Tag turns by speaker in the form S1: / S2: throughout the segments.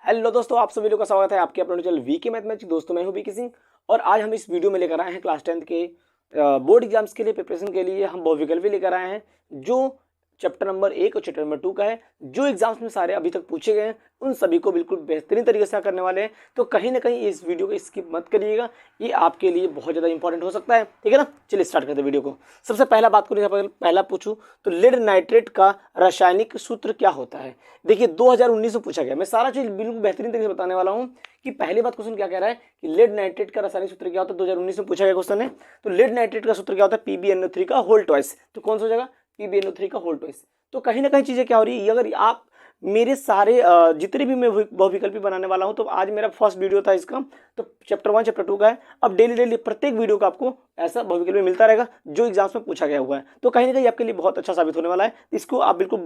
S1: Hello दोस्तों, आप सभी लोगों का स्वागत है आपके अपने चैनल वीके मैथमेटिक्स। दोस्तों मैं हूं वीके सिंह और आज हम इस वीडियो में लेकर आए हैं क्लास 10th के बोर्ड एग्जाम्स के लिए प्रिपरेशन के लिए हम बहुविकल्पी लेकर आए हैं जो चैप्टर नंबर 1 और चैप्टर नंबर 2 का है। जो एग्जाम्स में सारे अभी तक पूछे गए हैं उन सभी को बिल्कुल बेहतरीन तरीके से करने वाले हैं, तो कहीं ना कहीं इस वीडियो को स्किप मत करिएगा, ये आपके लिए बहुत ज़्यादा इंपॉर्टेंट हो सकता है। ठीक है ना, चलिए स्टार्ट करते हैं वीडियो को। सबसे पहला बात करूँ, पहला पूछूं तो लेड नाइट्रेट का रासायनिक सूत्र क्या होता है। देखिए 2019 में पूछा गया, मैं सारा चीज बिल्कुल बेहतरीन तरीके से बताने वाला हूँ कि पहली बात क्वेश्चन क्या कह रहा है कि लेड नाइट्रेट का रासायनिक सूत्र क्या होता है। 2019 में पूछा गया क्वेश्चन है, तो लेड नाइट्रेट का सूत्र क्या होता है, PbNO3 का होल ट्वाइस। तो कौन सा हो जाएगा, PbNO3 का होल ट्वाइस। तो कहीं ना कहीं चीजें क्या हो रही है, अगर आप मेरे सारे जितने भी मैं बहुविकल्पी बनाने वाला हूं, तो आज मेरा फर्स्ट वीडियो था इसका, तो चैप्टर 1 चैप्टर 2 का है। अब डेली प्रत्येक वीडियो का आपको ऐसा बहुविकल्पी मिलता रहेगा जो एग्जाम्स में पूछा गया हुआ है, तो कहीं ना कहीं आपके लिए बहुत अच्छा साबित होने वाला है। इसको आप बिल्कुल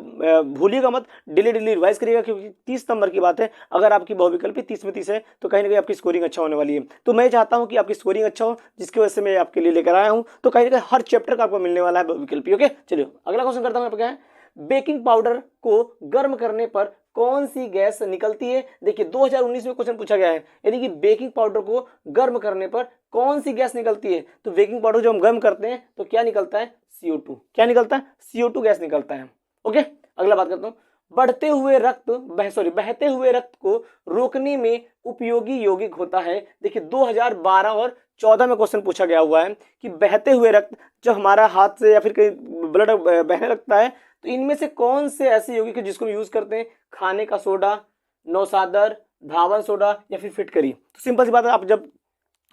S1: भूलिएगा मत, डेली रिवाइज करिएगा, क्योंकि 30 नंबर की बात है। अगर आपकी बहुविकल्पी 30 में 30 है तो कहीं ना कहीं आपकी स्कोरिंग अच्छा होने वाली है। तो मैं चाहता हूँ कि आपकी स्कोरिंग अच्छा हो, जिसकी वजह से मैं आपके लिए लेकर आया हूँ। तो कहीं ना कहीं हर चैप्टर का आपको मिलने वाला है बहुविकल्पी। ओके, चलिए अगला क्वेश्चन करता हूँ। यहाँ पे क्या है, बेकिंग पाउडर को गर्म करने पर कौन सी गैस निकलती है। देखिए 2019 में क्वेश्चन पूछा गया है, यानी कि बेकिंग पाउडर को गर्म करने पर कौन सी गैस निकलती है। तो बेकिंग पाउडर जब हम गर्म करते हैं तो क्या निकलता है, CO2। क्या निकलता है, CO2 गैस निकलता है। ओके, अगला बात करता हूं, बहते हुए रक्त को रोकने में उपयोगी यौगिक होता है। देखिए 2012 और 14 में क्वेश्चन पूछा गया हुआ है कि बहते हुए रक्त जब हमारा हाथ से या फिर कहीं ब्लड बहने लगता है, तो इनमें से कौन से ऐसे यौगिक है जिसको हम यूज करते हैं, खाने का सोडा, नौसादर, धावन सोडा या फिर फिटकरी। तो सिंपल सी बात है, आप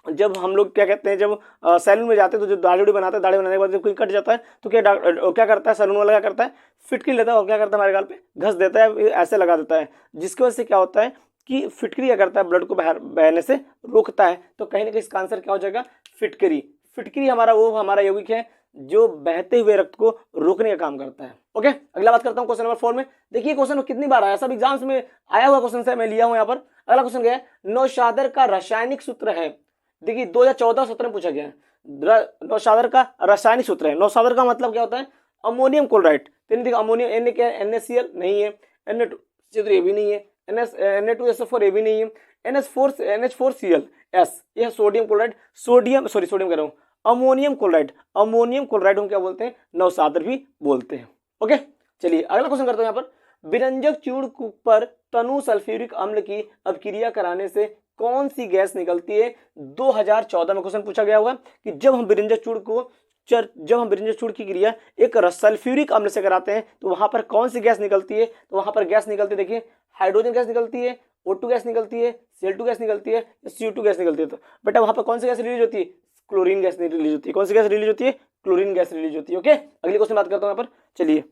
S1: जब हम लोग क्या कहते हैं, जब सैलून में जाते हैं तो जो दाढ़ी उड़ी बनाते हैं, दाढ़ी बनाने के बाद जब कोई कट जाता है तो क्या करता है, सैलून वाला क्या करता है, फिटकरी लेता है और क्या करता है, हमारे गाल पे घस देता है, ऐसे लगा देता है, जिसकी वजह से क्या होता है कि फिटकरी क्या करता है, ब्लड को बहने से रोकता है। तो कहीं ना कहीं इसका आंसर क्या हो जाएगा, फिटकरी। फिटकरी हमारा यौगिक है जो बहते हुए रक्त को रोकने का काम करता है। ओके, अगला बात करता हूं क्वेश्चन नंबर 4 में। देखिए क्वेश्चन कितनी बार आया, सब एग्जाम्स में आया हुआ क्वेश्चन है, मैं लिया हूं यहाँ पर। अगला क्वेश्चन क्या है, नौशादर का रासायनिक सूत्र है। देखिए 2014-17 में पूछा गया है, नौशादर का रासायनिक सूत्र है। नौशादर का मतलब क्या होता है, अमोनियम क्लोराइड। अमोनियम Na क्या है, NaCl नहीं है, Na2CO3 ये भी नहीं है, Na2SO4 ये भी नहीं है, NH4Cl यह सोडियम क्लोराइड, सोडियम कह रहा हूं, अमोनियम क्लोराइड हम क्या बोलते हैं, नौशादर भी बोलते हैं। ओके, चलिए अगला क्वेश्चन करते हैं। यहाँ पर विरंजक चूर्ण पर तनु सल्फ्यूरिक अम्ल की अभिक्रिया कराने से कौन सी गैस निकलती है। 2014 में क्वेश्चन पूछा गया हुआ कि जब हम विरंजक चूर्ण की क्रिया एक सल्फ्यूरिक अम्ल से कराते हैं तो वहां पर कौन सी गैस निकलती है। तो वहां पर गैस निकलती है, देखिए हाइड्रोजन गैस निकलती है, O2 गैस निकलती है, Cl2 गैस निकलती है, CO2 गैस निकलती है। तो बेटा वहां पर कौन सी गैस रिलीज होती है, क्लोरीन गैस रिलीज होती है। कौन सी गैस रिलीज होती है, क्लोरीन गैस रिलीज होती है। ओके, अगली क्वेश्चन बात करता हूं यहाँ पर। चलिए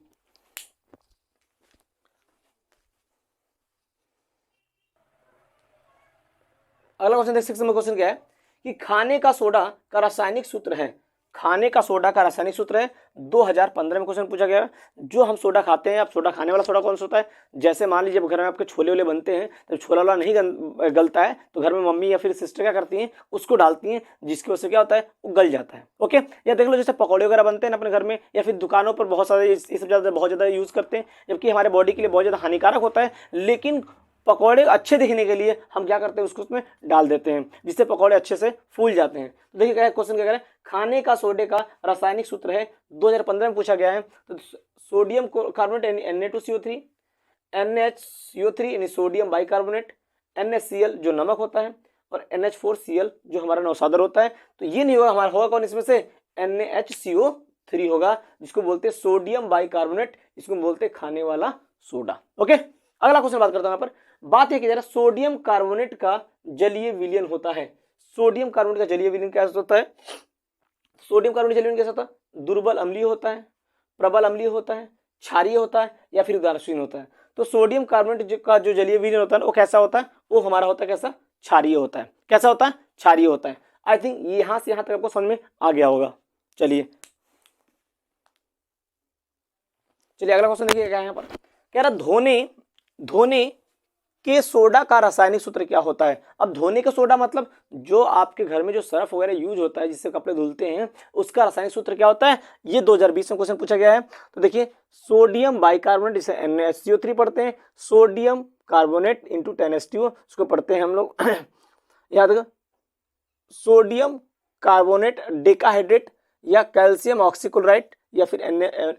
S1: अगला क्वेश्चन देख सकते हैं। क्वेश्चन क्या है कि खाने का सोडा का रासायनिक सूत्र है। खाने का सोडा का रासायनिक सूत्र है, 2015 में क्वेश्चन पूछा गया है। जो हम सोडा खाते हैं, अब सोडा खाने वाला सोडा कौन सा होता है, जैसे मान लीजिए घर में आपके छोले वोले बनते हैं, तो छोला वाला नहीं गलता है, तो घर में मम्मी या फिर सिस्टर क्या करती हैं, उसको डालती हैं, जिसकी वजह से क्या होता है, वो गल जाता है। ओके, या देख लो जैसे पकौड़े वगैरह बनते हैं अपने घर में, या फिर दुकानों पर बहुत सारे इस बहुत ज़्यादा यूज़ करते हैं, जबकि हमारे बॉडी के लिए बहुत ज़्यादा हानिकारक होता है। लेकिन पकौड़े अच्छे दिखने के लिए हम क्या करते हैं, उसको उसमें डाल देते हैं, जिससे पकौड़े अच्छे से फूल जाते हैं। तो देखिए क्या क्वेश्चन क्या कह रहा है, खाने का सोडे का रासायनिक सूत्र है, 2015 में पूछा गया है। तो सोडियम कार्बोनेट Na2CO3, NaCO3 यानी सोडियम बाइकार्बोनेट, NaCl जो नमक होता है, और NH4Cl जो हमारा नौसादर होता है। तो ये नहीं होगा, हमारा होगा कौन इसमें से, NaHCO3 होगा, जिसको बोलते हैं सोडियम बाइकार्बोनेट, इसको बोलते हैं खाने वाला सोडा। ओके, अगला क्वेश्चन बात करता हूं। यहाँ पर बात है कि जरा सोडियम कार्बोनेट का जलीय विलयन होता है। सोडियम कार्बोनेट का जलीय विलयन कैसे होता है, सोडियम कार्बोनेट जलीय विलयन कैसा होता है, दुर्बल अम्लीय होता है, प्रबल अम्लीय होता है, क्षारीय होता है, या फिर उदासीन होता है। तो सोडियम कार्बोनेट का जो जलीय विलयन होता है वो कैसा होता है, वो हमारा होता है कैसा, क्षारीय होता है। कैसा होता है, क्षारीय होता है। आई थिंक यहां से यहां तक आपको समझ में आ गया होगा। चलिए अगला क्वेश्चन देखिए क्या है। यहाँ पर कह रहा धोने के सोडा का रासायनिक सूत्र क्या होता है। अब धोने का सोडा मतलब जो आपके घर में जो सर्फ वगैरह यूज होता है, जिससे कपड़े धुलते हैं, उसका रासायनिक सूत्र क्या होता है, ये 2020 में क्वेश्चन पूछा गया है। तो देखिए सोडियम बाइकार्बोनेट, जिसे NaCO3 पढ़ते हैं, सोडियम कार्बोनेट इंटू 10H2O, उसको पढ़ते हैं हम लोग याद रखो, सोडियम कार्बोनेट डेकाहाइड्रेट या कैल्शियम ऑक्सीक्लोराइड या फिर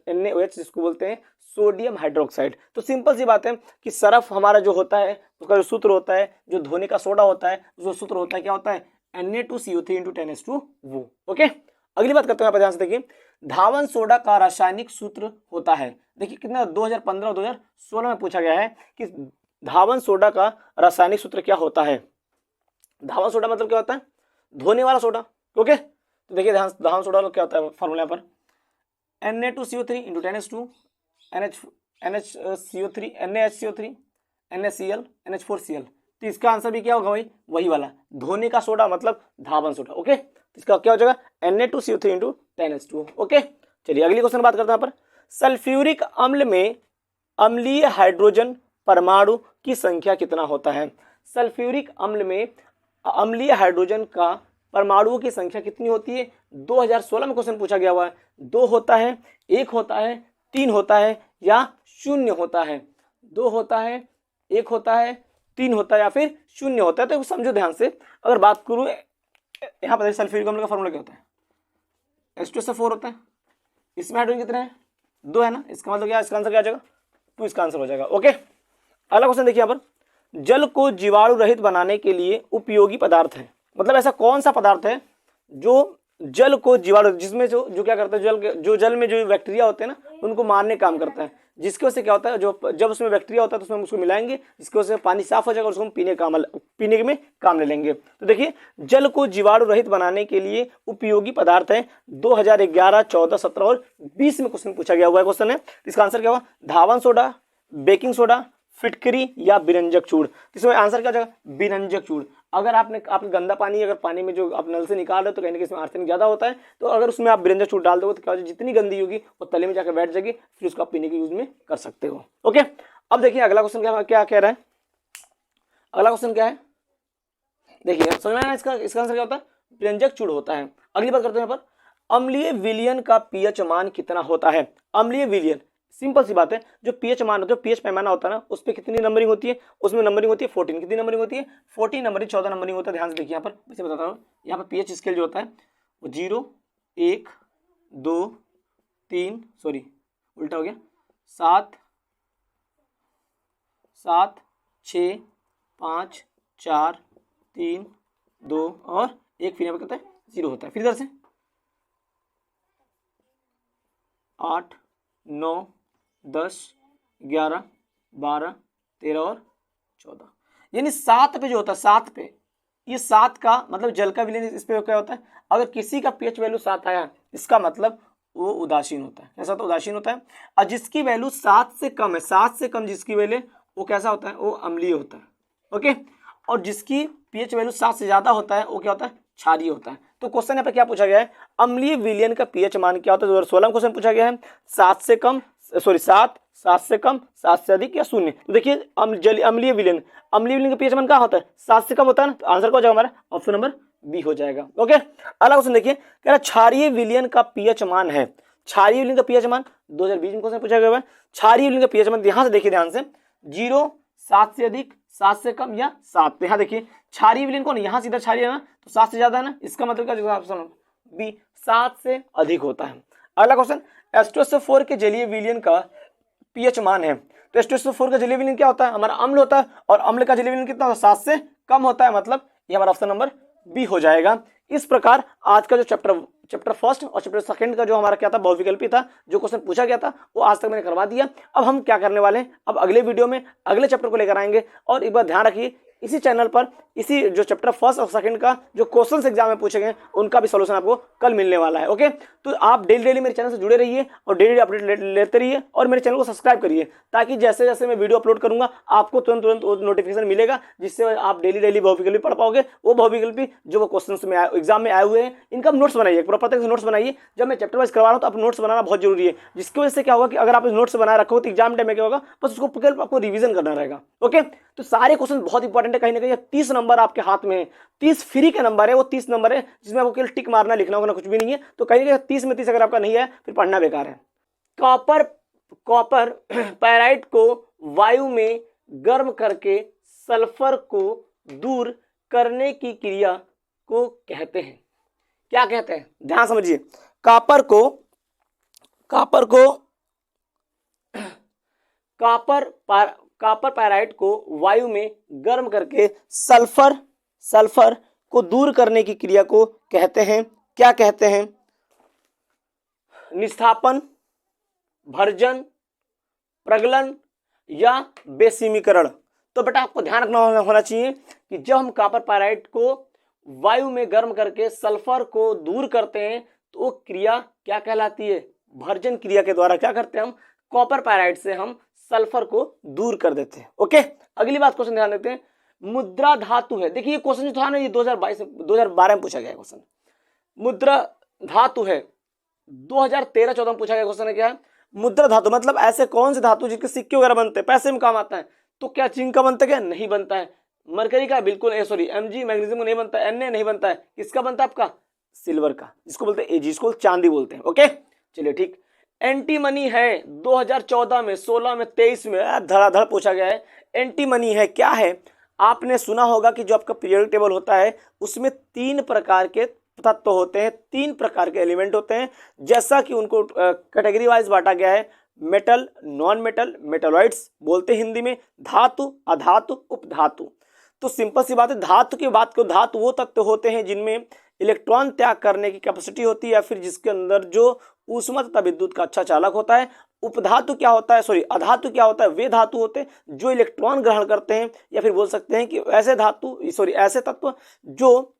S1: NaOH जिसको बोलते हैं सोडियम हाइड्रोक्साइड। तो सिंपल सी बात है कि सरफ हमारा जो होता है उसका जो सूत्र होता है, जो धोने का सोडा होता है उसका सूत्र होता है क्या होता है, Na2CO3 इंटू 10H2O। ओके, अगली बात करते हैं, ध्यान से देखिए, धावन सोडा का रासायनिक सूत्र होता है। देखिए कितना 2015 और 2016 में पूछा गया है कि धावन सोडा का रासायनिक सूत्र क्या होता है। धावन सोडा मतलब क्या होता है, धोने वाला सोडा। ओके, तो देखिए धावन सोडा क्या होता है, फॉर्मूला पर Na2CO3 into 10H2 NaHCO3 NaCl NH4Cl। तो इसका आंसर भी क्या होगा भाई, वही वाला धोने का सोडा मतलब धावन सोडा। ओके, तो इसका क्या हो जाएगा Na2CO3 इंटू 10H2। ओके, चलिए अगली क्वेश्चन बात करते हैं यहाँ पर, सल्फ्यूरिक अम्ल में अम्लीय हाइड्रोजन परमाणु की संख्या कितना होता है। सल्फ्यूरिक अम्ल में अम्लीय हाइड्रोजन का परमाणुओं की संख्या कितनी होती है। 2016 में क्वेश्चन पूछा गया हुआ है, 2 होता है, 1 होता है, 3 होता है या 0 होता है। 2 होता है, 1 होता है, 3 होता है या फिर 0 होता है। तो समझो ध्यान से, अगर बात करूँ यहाँ पर सल्फ्यूरिक अम्ल का फॉर्मूला क्या होता है, H2SO4 होता है। इसमें हाइड्रोजन कितने हैं, 2 है ना, इसका मतलब क्या, इसका आंसर क्या आ जाएगा 2, इसका आंसर हो जाएगा। ओके, अगला क्वेश्चन देखिए यहाँ पर, जल को जीवाणु रहित बनाने के लिए उपयोगी पदार्थ है। मतलब ऐसा कौन सा पदार्थ है जो जल को जीवाणु, जिसमें जो क्या करता है, जल में जो बैक्टीरिया होते हैं ना उनको मारने का काम करता है, जिसकी वजह से क्या होता है, जो जब उसमें बैक्टीरिया होता है तो उसमें हम उसको मिलाएंगे, जिसकी वजह से पानी साफ हो जाएगा और उसको हम पीने में काम ले लेंगे। तो देखिए जल को जीवाणु रहित बनाने के लिए उपयोगी पदार्थ है। 2011, 14, 17 और 20 में क्वेश्चन पूछा गया हुआ है। क्वेश्चन है, इसका आंसर क्या हुआ, धावन सोडा, बेकिंग सोडा, फिटकरी या बिरंजक चूड़। इसमें आंसर क्या हो जाएगा, बिरंजक चूड़। अगर आपने गंदा पानी अगर पानी में जो आप नल से निकाल रहे हो तो कहीं ना कहीं इसमें आर्सेनिक ज़्यादा होता है, तो अगर उसमें आप बिरंजक चूड़ डाल दोगे तो क्या हो, जितनी गंदी होगी वो तले में जाकर बैठ जाएगी, फिर उसको आप पीने के यूज में कर सकते हो। ओके, अब देखिए अगला क्वेश्चन क्या कह रहा है। अगला क्वेश्चन क्या है, देखिए समझ में आया, इसका आंसर क्या होता है, बिरंजक चूड़ होता है। अगली बात करते हैं यहाँ पर, अम्लीय विलयन का पीएच मान कितना होता है। अम्लीय विलयन सिंपल सी बात है, जो पीएच मान होता है, पीएच पैमाना होता है ना, उस पर कितनी नंबरिंग होती है, उसमें नंबरिंग होती है 14। कितनी नंबरिंग होती है, 14 नंबरिंग, 14 नंबरिंग होता है। ध्यान से देखिए यहाँ पर, वैसे बताता हूँ, यहाँ पर पीएच स्केल जो होता है वो 0, 1, 2, 3, सॉरी उल्टा हो गया, 7, 7, 6, 5, 4, 3, 2 और 1, फिर यहाँ पर कहता है 0 होता है। फिर इधर से 8, 9, 10, 11, 12, 13 और 14, यानी 7 पे जो होता है, 7 पे, ये 7 का मतलब जल का विलयन इस पे क्या होता है, अगर किसी का पीएच वैल्यू 7 आया इसका मतलब वो उदासीन होता है। कैसा होता है, उदासीन होता है। और जिसकी वैल्यू 7 से कम है, 7 से कम जिसकी वैल्यू, वो कैसा होता है, वो अम्लीय होता है। ओके, और जिसकी पीएच वैल्यू 7 से ज्यादा होता है वो क्या होता है, क्षारीय होता है। तो क्वेश्चन यहाँ पे क्या पूछा गया है, अम्लीय विलयन का पीएच मान क्या होता है। 2016 में क्वेश्चन पूछा गया है, 7 से कम, सॉरी 7 से कम, 7 से अधिक या 0। तो देखिए अम्लीय विलयन का पीएच मान क्या होता है, 7 से कम होता है ना, तो आंसर क्या हो जाएगा हमारा, ऑप्शन नंबर बी हो जाएगा। ओके, अगला क्वेश्चन देखिए, कह रहा क्षारीय विलयन का पीएच मान है। क्षारीय विलयन का पीएच मान 2020 में क्वेश्चन पूछा गया है। क्षारीय विलयन का पीएच मान यहां से देखिए ध्यान से, 0, 7 से अधिक, 7 से कम या 7। यहाँ देखिए क्षारीय विलयन कौन, यहाँ सीधा क्षारीय है ना, तो 7 से ज्यादा है ना, इसका मतलब क्या, ऑप्शन बी 7 से अधिक होता है। अगला क्वेश्चन, H2SO4 के जलीय विलयन का पीएच मान है। तो H2SO4 का जलीय विलयन क्या होता है, हमारा अम्ल होता है, और अम्ल का जलीय विलयन कितना होता है, 7 से कम होता है, मतलब ये हमारा ऑप्शन नंबर बी हो जाएगा। इस प्रकार आज का जो चैप्टर फर्स्ट और चैप्टर सेकंड का जो हमारा क्या था, बहुविकल्पी था, जो क्वेश्चन पूछा गया था वो आज तक मैंने करवा दिया। अब हम क्या करने वाले हैं, अब अगले वीडियो में अगले चैप्टर को लेकर आएंगे। और एक बार ध्यान रखिए, इसी चैनल पर इसी जो चैप्टर फर्स्ट और सेकंड का जो क्वेश्चंस एग्जाम में पूछे गए उनका भी सॉल्यूशन आपको कल मिलने वाला है। ओके, तो आप डेली मेरे चैनल से जुड़े रहिए और डेली अपडेट लेते रहिए और मेरे चैनल को सब्सक्राइब करिए, ताकि जैसे जैसे मैं वीडियो अपलोड करूंगा आपको तुरंत नोटिफिकेशन मिलेगा, जिससे आप डेली बहुविकल्पी पढ़ पाओगे। वो बहुविकल्पी जो वो क्वेश्चन में एग्जाम में आए हुए हैं, इनका नोट्स बनाइए, प्रत्येक नोट्स बनाइए। जब मैं चैप्टर वाइज करवा रहा हूँ तो आप नोट्स बनाना बहुत जरूरी है, जिसकी वजह से क्या होगा कि अगर आप नोट्स बनाए रखोगे तो एग्जाम टाइम में क्या होगा, बस उसको केवल आपको रिवीजन करना रहेगा। ओके, तो सारे क्वेश्चन बहुत इंपॉर्टेंट है, कहीं ना कहीं 30 नंबर आपके हाथ में है, 30 फ्री के नंबर है, वो 30 नंबर है जिसमें आपको केवल टिक मारना, लिखना होगा, कुछ भी नहीं है। तो कहीं ना कहीं 30 में 30 अगर आपका नहीं है फिर पढ़ना बेकार है। कॉपर पैराइट को वायु में गर्म करके सल्फर को दूर करने की क्रिया को कहते हैं। क्या कहते हैं, ध्यान समझिए। कॉपर पायराइड को वायु में गर्म करके सल्फर को दूर करने की क्रिया को कहते हैं, क्या कहते हैं? निस्थापन, भर्जन, प्रगलन या बेसिमीकरण। तो बेटा आपको ध्यान रखना होना चाहिए कि जब हम कॉपर पायराइड को वायु में गर्म करके सल्फर को दूर करते हैं तो वो क्रिया क्या कहलाती है? भर्जन क्रिया के द्वारा क्या करते हैं हम? कॉपर पायराइड से हम सल्फर को दूर कर देते हैं। ओके, अगली बात क्वेश्चन ध्यान देते हैं। मुद्रा धातु है, देखिए ये क्वेश्चन जो था ना, ये 2012 में पूछा गया क्वेश्चन। मुद्रा धातु है, 2013-14 में पूछा गया क्वेश्चन है। क्या है मुद्रा धातु? मतलब ऐसे कौन से धातु जिसके सिक्के वगैरह बनते हैं, पैसे में काम आता है। तो क्या जिंक का बनता है? क्या नहीं बनता है। मरकरी का बिल्कुल Mg मैग्नीशियम नहीं बनता है। Na नहीं बनता है। किसका बनता है? आपका सिल्वर का, जिसको बोलते हैं Ag, जिसको चांदी बोलते हैं। ओके चलिए ठीक। एंटीमनी है, 2014 में, 16 में, 23 में धड़ाधड़ पूछा गया है। एंटीमनी है, क्या है? आपने सुना होगा कि जो आपका पीरियोडिक टेबल होता है उसमें 3 प्रकार के तत्व होते हैं, 3 प्रकार के एलिमेंट होते हैं, जैसा कि उनको कैटेगरी वाइज बांटा गया है। मेटल, नॉन मेटल, मेटलॉइड्स बोलते हैं हिंदी में, धातु, अधातु, उपधातु। तो सिंपल सी बात है, धातु की बात को, धातु वो तत्व होते हैं जिनमें इलेक्ट्रॉन त्याग करने की कैपेसिटी होती है, या फिर जिसके अंदर जो ऊष्मा तथा विद्युत का अच्छा चालक होता है। उपधातु क्या होता है, सॉरी अधातु क्या होता है? वे धातु होते हैं जो इलेक्ट्रॉन ग्रहण करते हैं, या फिर बोल सकते हैं कि ऐसे तत्व जो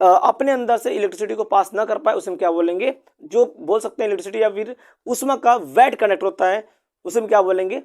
S1: अपने अंदर से इलेक्ट्रिसिटी को पास ना कर पाए, उसे हम क्या बोलेंगे? जो बोल सकते हैं इलेक्ट्रिसिटी या फिर ऊष्मा का वैट कनेक्ट होता है, उसे हम क्या बोलेंगे?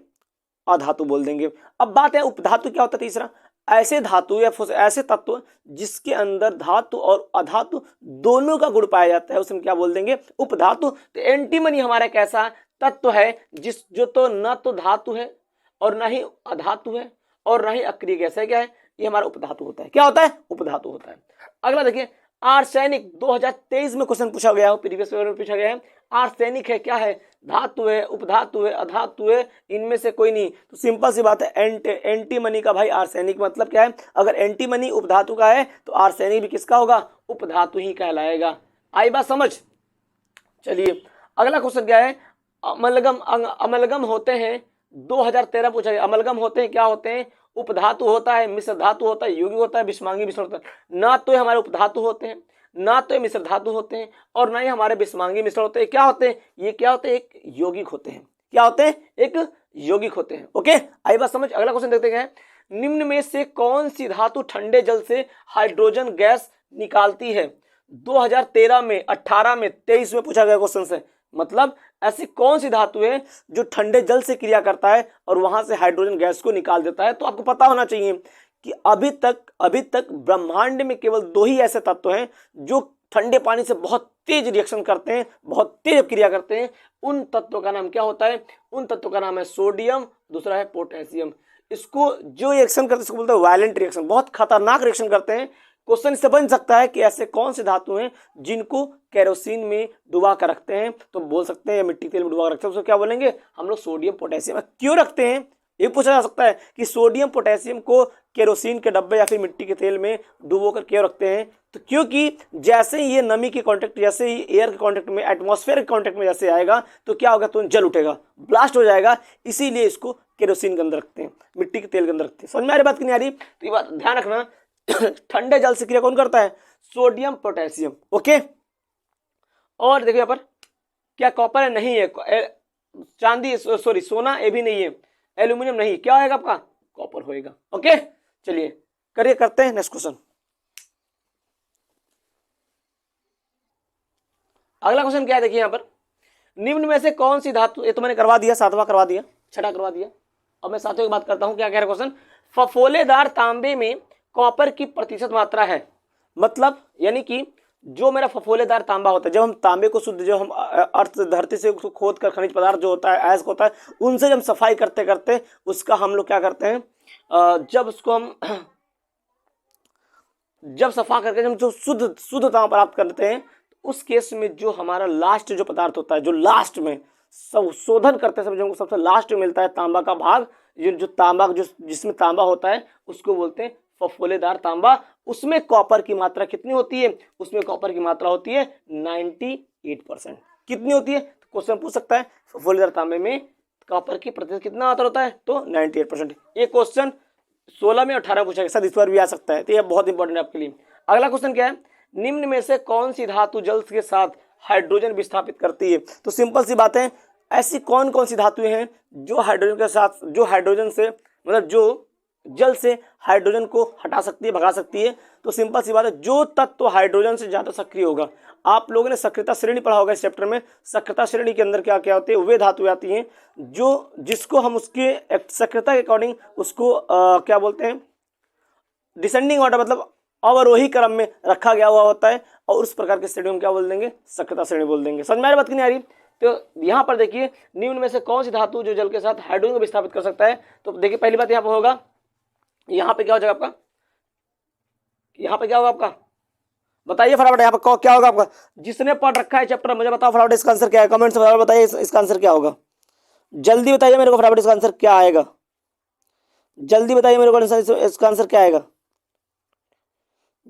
S1: अधातु बोल देंगे। अब बात है उपधातु क्या होता है? तीसरा, ऐसे धातु या ऐसे तत्व जिसके अंदर धातु और अधातु दोनों का गुण पाया जाता है, उसे हम क्या बोल देंगे? उपधातु। तो एंटीमनी हमारा एक ऐसा तत्व है जो तो न तो धातु है और न ही अधातु है और न ही अक्रिय गैस है। क्या है? ये हमारा उपधातु होता है। क्या होता है? उपधातु होता है। अगला देखिए, आर्सेनिक 2023 में क्वेश्चन पूछा गया है, प्रीवियस पेपर में पूछा गया है। आर्सेनिक है, क्या है? धातु है, उपधातु है, अधातु है, इनमें से कोई नहीं। तो सिंपल सी बात है, एंटीमनी का भाई आर्सेनिक मतलब क्या है? अगर एंटीमनी उपधातु का है तो आर्सेनिक भी किसका होगा? उपधातु ही कहलाएगा। आई बात समझ? चलिए अगला क्वेश्चन क्या है? अमलगम होते हैं, 2013 पूछा गया। अमलगम होते हैं, क्या होते हैं? उपधातु होता है, मिश्र धातु होता है, यौगिक होता है, विषमांगी मिश्रण होता है। ना तो ये हमारे उपधातु होते हैं, ना तो ये मिश्र धातु होते हैं, और ना ही हमारे विषमांगी मिश्रण होते हैं। क्या होते हैं? ये क्या होते हैं? एक यौगिक होते हैं। क्या होते हैं? एक यौगिक होते हैं। ओके, आई बात समझ? अगला क्वेश्चन देखते हैं। निम्न में से कौन सी धातु ठंडे जल से हाइड्रोजन गैस निकालती है? 2013 में, 18 में, 23 में पूछा गया क्वेश्चन से। मतलब ऐसी कौन सी धातु है जो ठंडे जल से क्रिया करता है और वहां से हाइड्रोजन गैस को निकाल देता है? तो आपको पता होना चाहिए कि अभी तक ब्रह्मांड में केवल 2 ही ऐसे तत्व हैं जो ठंडे पानी से बहुत तेज रिएक्शन करते हैं, बहुत तेज क्रिया करते हैं। उन तत्वों का नाम क्या होता है? उन तत्वों का नाम है सोडियम, दूसरा है पोटेशियम। इसको जो रिएक्शन करते हैं इसको बोलते हैं वायलेंट रिएक्शन, बहुत खतरनाक रिएक्शन करते हैं। क्वेश्चन इससे बन सकता है कि ऐसे कौन से धातु हैं जिनको केरोसिन में डुबा कर रखते हैं? तो बोल सकते हैं मिट्टी तेल में डुबा कर रखते हैं, उसको क्या बोलेंगे? हम लोग सोडियम पोटेशियम। क्यों रखते हैं ये पूछा जा सकता है कि सोडियम पोटेशियम को केरोसिन के डब्बे या फिर मिट्टी के तेल में डुबो कर क्यों रखते हैं? तो क्योंकि जैसे ही ये नमी के कांटेक्ट, जैसे ही एयर के कांटेक्ट में, एटमॉस्फेयर के कांटेक्ट में जैसे आएगा तो क्या होगा? तो जल उठेगा, ब्लास्ट हो जाएगा। इसीलिए इसको केरोसिन के अंदर रखते हैं, मिट्टी के तेल के अंदर रखते हैं। समझ में आ रही बात कि नहीं आ रही? तो ये बात ध्यान रखना। ठंडे जल से क्रिया कौन करता है? Sodium potassium. ओके, और देखिए यहाँ पर क्या कॉपर है? नहीं है। चांदी, सॉरी सोना, ये भी नहीं है। एल्यूमिनियम नहीं। क्या होगा आपका? कॉपर होएगा। ओके चलिए करते हैं नेक्स्ट क्वेश्चन। अगला क्वेश्चन क्या है? देखिए यहाँ पर, निम्न में से कौन सी धातु, ये तो मैंने करवा दिया, 7वां करवा दिया, 6ठा करवा दिया। अब मैं 7वें की बात करता हूँ। क्या कह रहा है क्वेश्चन? फफोलेदार तांबे में कॉपर की प्रतिशत मात्रा है। मतलब यानी कि जो मेरा फफोलेदार तांबा होता है, जब हम तांबे को शुद्ध, जो हम अर्थ धरती से उसको खोद कर खनिज पदार्थ जो होता है, ऐसा होता है, उनसे जब सफाई करते करते उसका हम लोग क्या करते हैं? जब उसको हम जब सफा करके जब जो शुद्ध तांबा प्राप्त करते हैं, तो उस केस में जो हमारा लास्ट जो पदार्थ होता है, जो लास्ट में शोधन करते समय जो हमको सबसे लास्ट में मिलता है तांबा का भाग, जो तांबा जिसमें तांबा होता है उसको बोलते हैं फफोलेदार तांबा। उसमें कॉपर की मात्रा कितनी होती है? उसमें कॉपर की मात्रा होती है 98%। कितनी होती है? तो क्वेश्चन पूछ सकता है फफोलेदार तांबे में कॉपर की प्रतिशत कितना मात्रा होता है, तो 98%। ये क्वेश्चन 16 में 18 पूछा गया, शायद इस बार भी आ सकता है, तो ये बहुत इंपॉर्टेंट है आपके लिए। अगला क्वेश्चन क्या है? निम्न में से कौन सी धातु जल के साथ हाइड्रोजन विस्थापित करती है? तो सिंपल सी बात है, ऐसी कौन कौन सी धातुएं हैं जो हाइड्रोजन के साथ, जो हाइड्रोजन से मतलब जो जल से हाइड्रोजन को हटा सकती है, भगा सकती है? तो सिंपल सी बात है, जो तत्व हाइड्रोजन से ज्यादा सक्रिय होगा। आप लोगों ने सक्रियता श्रेणी पढ़ा होगा इस चैप्टर में। सक्रियता श्रेणी के अंदर क्या क्या होते हैं? वे धातुएं आती हैं जो जिसको हम उसके सक्रियता के अकॉर्डिंग उसको क्या बोलते हैं, डिसेंडिंग ऑर्डर मतलब अवरोही क्रम में रखा गया हुआ होता है, और उस प्रकार के श्रेणी हम क्या बोल देंगे? सक्रियता श्रेणी बोल देंगे। समझ में आ रही बात की नहीं आ रही? तो यहाँ पर देखिए, निम्न में से कौन सी धातु जो जल के साथ हाइड्रोजन को विस्थापित कर सकता है? तो देखिए पहली बात यहाँ पर होगा, यहाँ पे क्या हो जाएगा आपका, यहाँ पे क्या होगा आपका, बताइए फटाफट। यहाँ पर क्या होगा आपका? जिसने पढ़ रखा है चैप्टर मुझे बताओ फटाफट इसका आंसर क्या है, कमेंट से फटाफट बताइए इसका आंसर क्या होगा। जल्दी बताइए मेरे को फटाफट इसका आंसर क्या आएगा, जल्दी बताइए मेरे को इसका आंसर क्या आएगा,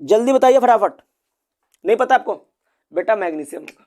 S1: जल्दी बताइए फटाफट। नहीं पता आपको? बेटा मैग्नीशियम का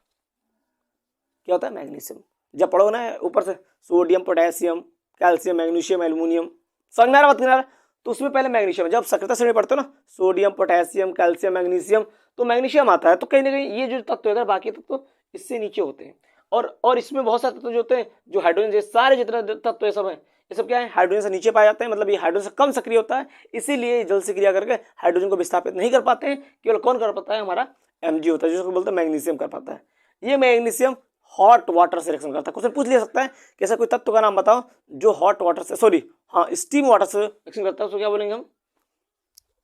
S1: क्या होता है? मैग्नीशियम। जब पढ़ो ना ऊपर से sodium, potassium, calcium, magnesium, aluminium, समझ में आ रहा बात नहीं? तो उसमें पहले मैग्नीशियम, जब सक्रियता श्रेणी पढ़ते हो ना, सोडियम, पोटेशियम, कैल्शियम, मैग्नीशियम, तो मैग्नीशियम आता है। तो कहीं ना कहीं ये जो तत्व है बाकी तत्व इससे नीचे होते हैं, और इसमें बहुत सारे तत्व जो होते हैं जो हाइड्रोजन से, सारे जितने तत्व ये सब है, ये सब क्या है? हाइड्रोजन से नीचे पाए जाते हैं, मतलब ये हाइड्रोजन से कम सक्रिय होता है, इसीलिए जल से क्रिया करके हाइड्रोजन को विस्थापित नहीं कर पाते हैं। केवल कौन कर पाता है? हमारा Mg होता है, जिसको बोलते हैं मैग्नीशियम कर पाता है। ये मैग्नीशियम हॉट वाटर से रिएक्शन करता है। क्वेश्चन पूछ ले सकता है कि ऐसा कोई तत्व का नाम बताओ जो हॉट वाटर से, सॉरी हाँ, स्टीम वाटर से रिएक्शन करता है, उसको क्या बोलेंगे हम?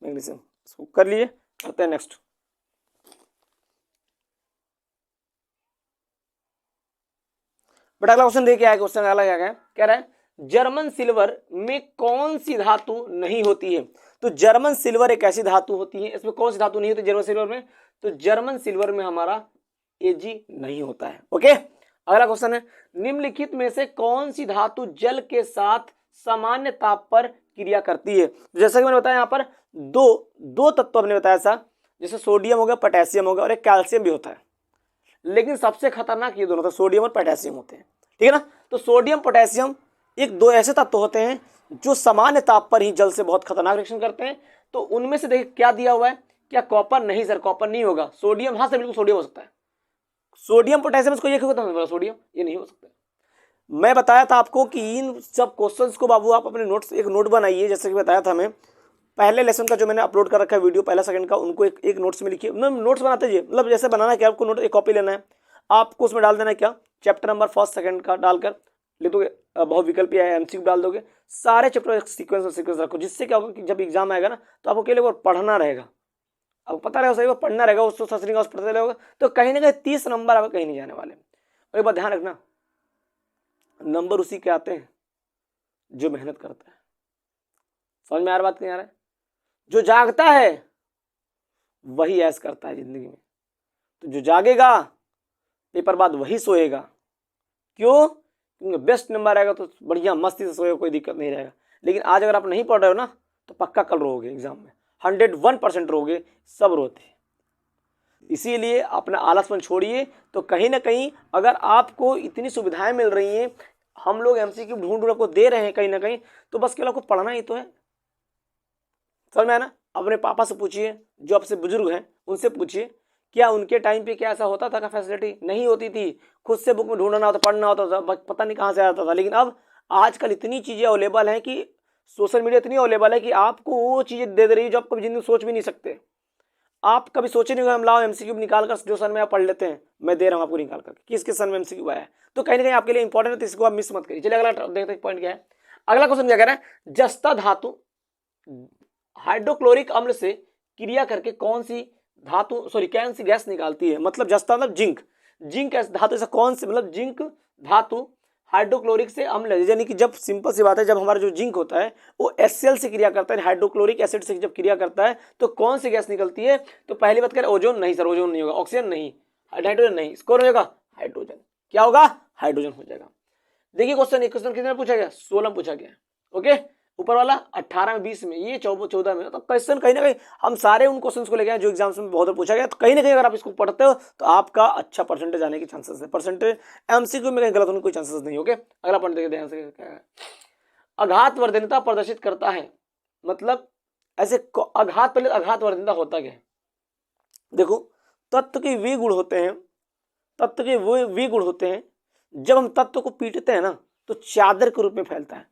S1: मैग्नीशियम। इसको कर लीजिए, करते हैं नेक्स्ट। बट अगला क्वेश्चन देखिए, क्या क्वेश्चन अगला क्या है? कह रहा है जर्मन सिल्वर में कौन सी धातु नहीं होती है? तो जर्मन सिल्वर एक ऐसी धातु होती है, इसमें कौन सी धातु नहीं होती जर्मन सिल्वर में? तो जर्मन सिल्वर में हमारा Ag नहीं होता है। ओके, अगला क्वेश्चन है निम्नलिखित में से कौन सी धातु जल के साथ सामान्य ताप पर क्रिया करती है? जैसा कि मैंने बताया यहाँ पर दो तत्व हमने बताया था, जैसे सोडियम हो गया, पोटेशियम हो गया, और एक कैल्शियम भी होता है, लेकिन सबसे खतरनाक ये दोनों, सोडियम और पोटेशियम होते हैं। ठीक है ना? तो सोडियम, पोटेशियम एक दो ऐसे तत्व होते हैं जो सामान्य ताप पर ही जल से बहुत खतरनाक रिएक्शन करते हैं। तो उनमें से देखिए क्या दिया हुआ है, क्या कॉपर? नहीं सर, कॉपर नहीं होगा। सोडियम, हाँ सर बिल्कुल सोडियम हो सकता है। सोडियम, पोटेशियम, इसको ये क्यों कहते हैं सोडियम? ये नहीं हो सकता। मैं बताया था आपको कि इन सब क्वेश्चंस को बाबू आप अपने नोट्स, एक नोट बनाइए, जैसे कि बताया था मैं पहले लेसन का जो मैंने अपलोड कर रखा है वीडियो पहला सेकंड का, उनको एक नोट्स में लिखिए। नोट्स बनाते जाइए, मतलब जैसे बनाना है कि आपको नोट एक कॉपी लेना है, आपको उसमें डाल देना है क्या, चैप्टर नंबर फर्स्ट सेकंड का डालकर लिख दोगे, बहुत विकल्प है, एमसीक्यू डाल दोगे, सारे चैप्टर सीक्वेंस रखो, जिससे क्या होगा कि जब एग्जाम आएगा ना तो आपको केवल पढ़ना रहेगा, आपको पता रहेगा सही, वो पढ़ना रहेगा, उसको ससरी का उस पढ़ते रहेगा, तो कहीं ना कहीं 30 नंबर आपको कहीं नहीं जाने वाले। और एक बात ध्यान रखना, नंबर उसी के आते हैं जो मेहनत करता है। समझ में आ रहा बात नहीं आ रहा है? जो जागता है वही ऐश करता है जिंदगी में, तो जो जागेगा पेपर बाद वही सोएगा। क्यों? क्योंकि बेस्ट नंबर आएगा तो बढ़िया मस्ती से सोएगा, कोई दिक्कत नहीं रहेगा। लेकिन आज अगर आप नहीं पढ़ रहे हो ना तो पक्का कल रोगे एग्जाम में, 101% रोगे, सब रोते। इसीलिए अपना आलसपन छोड़िए। तो कहीं ना कहीं अगर आपको इतनी सुविधाएं मिल रही हैं, हम लोग एमसीक्यू ढूंढ आपको दे रहे हैं कहीं ना कहीं, तो बस केवल आपको पढ़ना ही तो है। समझ में आया ना? अपने पापा से पूछिए, जो आपसे बुजुर्ग हैं उनसे पूछिए, क्या उनके टाइम पे क्या ऐसा होता था? का फैसिलिटी नहीं होती थी, खुद से बुक में ढूंढना होता, पढ़ना होता था, पता नहीं कहाँ से आता था। लेकिन अब आजकल इतनी चीज़ें अवेलेबल हैं कि सोशल मीडिया इतनी अवेलेबल है कि आपको वो चीज़ें दे रही है जो आप कभी जिंदगी में सोच भी नहीं सकते। आप कभी सोचे नहीं, हम लाओ एमसीक्यू निकाल कर जो सन में आप पढ़ लेते हैं, मैं दे रहा हूँ आपको निकाल कर किस किस सन में एमसीक्यू आया है, तो कहीं ना कहीं आपके लिए इंपॉर्टेंट है, तो इसको आप मिस मत करिए। चलिए अगला देखते हैं पॉइंट क्या है। अगला क्वेश्चन क्या कह रहा है, जस्ता धातु हाइड्रोक्लोरिक अम्ल से क्रिया करके कौन सी धातु कौन सी गैस निकालती है? मतलब जस्ता मतलब जिंक, जिंक धातु ऐसा कौन सी, मतलब जिंक धातु हाइड्रोक्लोरिक से अम्ल, यानी कि जब सिंपल सी बात है, जब हमारा जो जिंक होता है वो HCl से क्रिया करता है, हाइड्रोक्लोरिक एसिड से जब क्रिया करता है तो कौन सी गैस निकलती है? तो पहली बात करें ओजोन, नहीं सर ओजोन नहीं होगा, ऑक्सीजन नहीं, नाइट्रोजन नहीं, स्कोर हो जाएगा हाइड्रोजन। क्या होगा? हाइड्रोजन हो जाएगा। देखिए क्वेश्चन कितने पूछा गया? 16 पूछा गया। ओके, ऊपर वाला 18 में 20 में, ये 14 में। तो क्वेश्चन कहीं ना कहीं हम सारे उन क्वेश्चंस को लेके आए जो एग्जाम्स में बहुत पूछा गया, तो कहीं ना कहीं अगर आप इसको पढ़ते हो तो आपका अच्छा परसेंटेज आने के चांसेस है। परसेंटेज एमसीक्यू में कहीं गलत होने कोई चांसेस नहीं। ओके, अगला पॉइंट देखिए ध्यान से क्या है। आघातवर्धनता प्रदर्शित करता है, मतलब ऐसे पहले आघातवर्धनता होता क्या है? देखो, तत्व के वे गुण होते हैं, तत्व के वे गुण होते हैं, जब हम तत्व को पीटते हैं ना तो चादर के रूप में फैलता है।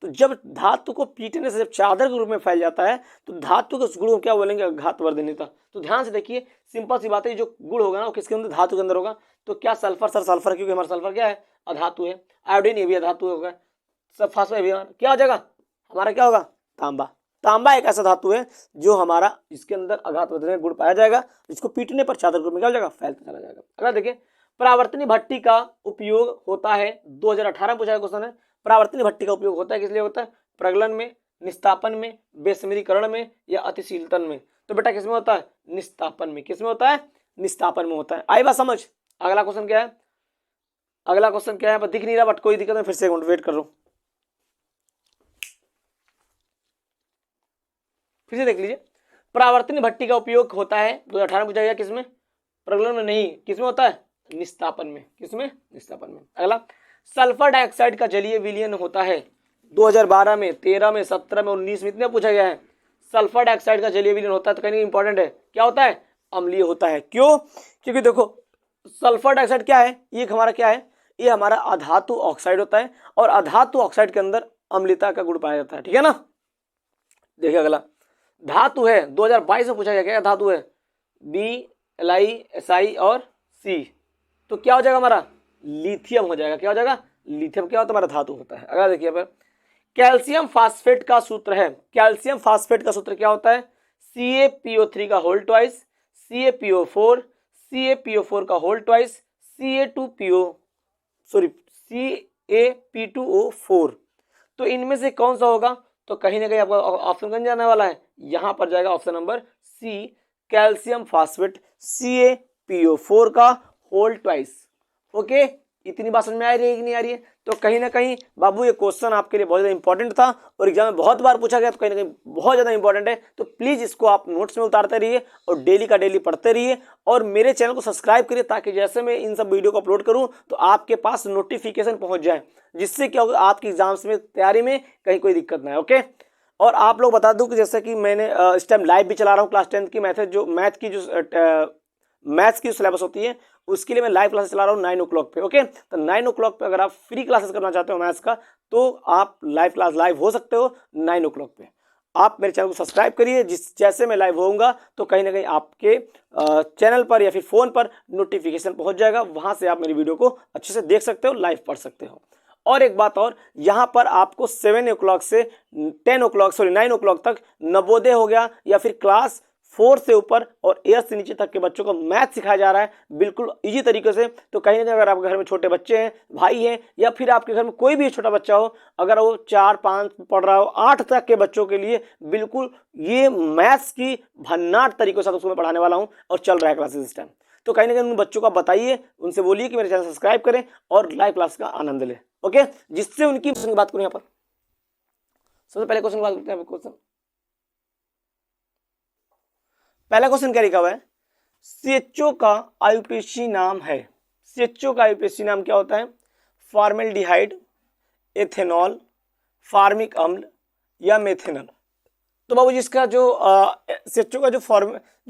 S1: तो जब धातु को पीटने से जब चादर के रूप में फैल जाता है तो धातु के उस गुण को क्या बोलेंगे? आघातवर्धनता। तो ध्यान से देखिए, सिंपल सी बात है, जो गुण होगा ना वो किसके अंदर? धातु के अंदर होगा। तो क्या सल्फर? सर सल्फर, क्योंकि हमारा सल्फर क्या है? अधातु है। आयोडीन ये भी अधातु होगा। सब फास्फोरास क्या हो जाएगा? हमारा क्या होगा? तांबा। तांबा एक ऐसा धातु है जो हमारा इसके अंदर आघातवर्धक गुण पाया जाएगा, जिसको पीटने पर चादर ग्रुप में क्या हो जाएगा? फैलता चला जाएगा। अगर देखिए, परावर्तनी भट्टी का उपयोग होता है, 2018 में पूछा गया क्वेश्चन है। परावर्तनी भट्टी का उपयोग होता है, किस लिए होता है? प्रगलन में, निस्तापन में, बेसमीकरण में या अतिशीलतन में। तो बेटा किसमें होता है? निस्तापन में। किसमें होता है? निस्तापन में होता है। आई बात समझ? अगला क्वेश्चन क्या है? अगला क्वेश्चन क्या है? दिख नहीं रहा, बट कोई दिक्कत नहीं, फिर से वेट कर लो, फिर से देख लीजिए। परावर्तनी भट्टी का उपयोग होता है, 2018 में पूछा गया, किसमें? प्रगलन में नहीं, किसमें होता है? निस्तापन में। किसमें? निस्तापन में। अगला, सल्फर डाइऑक्साइड का जलीय विलयन होता है, 2012 में, 13 में, 17 में, 19 में, इतने पूछा गया है। सल्फर डाइऑक्साइड का जलीय विलयन होता है, तो कहीं इंपॉर्टेंट है, क्या होता है? अम्लीय होता है। क्यों? क्योंकि देखो, सल्फर डाइऑक्साइड क्या है? ये हमारा क्या है? ये हमारा अधातु ऑक्साइड होता है, और अधातु ऑक्साइड के अंदर अम्लता का गुण पाया जाता है। ठीक है ना? देखिए अगला, धातु है, 2022 में पूछा गया, क्या धातु है? Bi, Si और C। तो क्या हो जाएगा हमारा? लिथियम हो जाएगा। क्या हो जाएगा? लिथियम। क्या होता है? हमारा धातु होता है। अगर देखिए पर कैल्शियम फास्फेट का सूत्र है, कैल्शियम फास्फेट का सूत्र क्या होता है? CaPO3 का होल ट्वाइस, CaPO4, CaPO4 का होल ट्वाइस, CaP2O4। तो इनमें से कौन सा होगा? तो कहीं ना कहीं आपका ऑप्शन कौन जाने वाला है? यहां पर जाएगा option number C, calcium phosphate, CaPO4 का होल ट्वाइस। ओके, इतनी बात समझ में आ रही है कि नहीं आ रही है? तो कहीं ना कहीं बाबू ये क्वेश्चन आपके लिए बहुत ज़्यादा इंपॉर्टेंट था और एग्जाम में बहुत बार पूछा गया, तो कहीं ना कहीं बहुत ज़्यादा इंपॉर्टेंट है। तो प्लीज़ इसको आप नोट्स में उतारते रहिए और डेली का डेली पढ़ते रहिए, और मेरे चैनल को सब्सक्राइब करिए, ताकि जैसे मैं इन सब वीडियो को अपलोड करूँ तो आपके पास नोटिफिकेशन पहुँच जाए, जिससे क्या होगा, आपकी एग्जाम्स में तैयारी में कहीं कोई दिक्कत ना है। ओके, और आप लोग बता दूं कि जैसे कि मैंने इस टाइम लाइव भी चला रहा हूँ क्लास 10 की मैथ्स की सिलेबस होती है, उसके लिए मैं लाइव क्लासेस चला रहा हूँ 9 o'clock पे। ओके, तो 9 o'clock पे अगर आप फ्री क्लासेस करना चाहते हो मैथ्स का, तो आप लाइव हो सकते हो 9 o'clock पे। आप मेरे चैनल को सब्सक्राइब करिए, जैसे मैं लाइव होऊंगा तो कहीं ना कहीं आपके चैनल पर या फिर फ़ोन पर नोटिफिकेशन पहुंच जाएगा, वहां से आप मेरी वीडियो को अच्छे से देख सकते हो, लाइव पढ़ सकते हो। और एक बात और, यहाँ पर आपको 7 o'clock से 9 o'clock तक नवोदय हो गया या फिर क्लास 4 से ऊपर और 8 से नीचे तक के बच्चों को मैथ सिखाया जा रहा है, बिल्कुल इजी तरीके से। तो कहीं ना कहीं अगर आपके घर में छोटे बच्चे हैं, भाई हैं, या फिर आपके घर में कोई भी छोटा बच्चा हो, अगर वो 4-5 पढ़ रहा हो, 8 तक के बच्चों के लिए बिल्कुल ये मैथ्स की भन्नाट तरीकों से उसको मैं पढ़ाने वाला हूँ और चल रहा है क्लासेस इस टाइम। तो कहीं ना कहीं उन बच्चों को बताइए, उनसे बोलिए कि मेरे चैनल सब्सक्राइब करें और लाइव क्लास का आनंद लें। ओके, जिससे उनकी बात करूं यहाँ पर, सबसे पहले क्वेश्चन की बात करते हैं। क्वेश्चन पहला क्वेश्चन क्या लिखा हुआ है? CHO का आयुपेशी नाम है। CHO का आयुपेशी नाम क्या होता है? फॉर्मेल्डिहाइड, एथेनॉल, फार्मिक अम्ल या मेथेनॉल। तो बाबू जी इसका जो CHO का जो